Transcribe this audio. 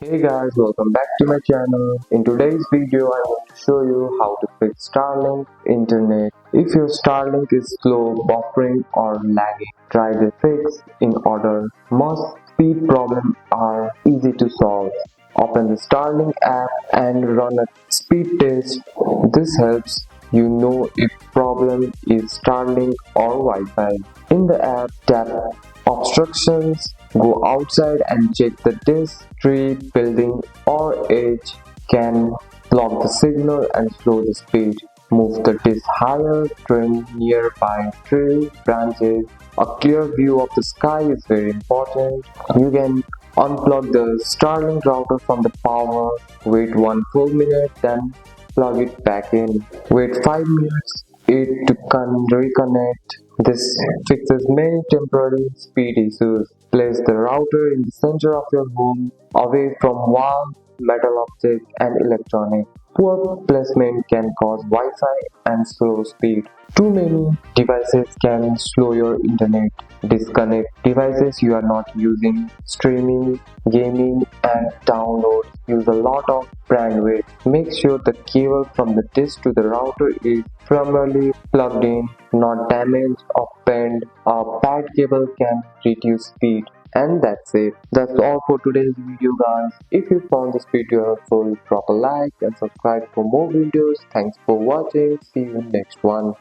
Hey guys, welcome back to my channel. In today's video, I want to show you how to fix Starlink internet. If your Starlink is slow, buffering or lagging, try the fix in order. Most speed problems are easy to solve. Open the Starlink app and run a speed test. This helps you know if problem is Starlink or Wi-Fi. In the app, tap obstructions, go outside and check the disk, tree, building or edge can block the signal and slow the speed. Move the disk higher, trim nearby tree branches. A clear view of the sky is very important. You can unplug the Starlink router from the power, wait one full minute, then plug it back in. Wait 5 minutes it to reconnect. This fixes many temporary speed issues. Place the router in the center of your home, away from wall, metal objects, and electronics. Poor placement can cause Wi-Fi and slow speed. Too many devices can slow your internet. Disconnect devices you are not using. Streaming, gaming, and downloads use a lot of bandwidth. Make sure the cable from the disk to the router is firmly plugged in, not damaged or bent. A bad cable can reduce speed. And that's it. That's all for today's video guys. If you found this video helpful, drop a like and subscribe for more videos. Thanks for watching. See you in next one.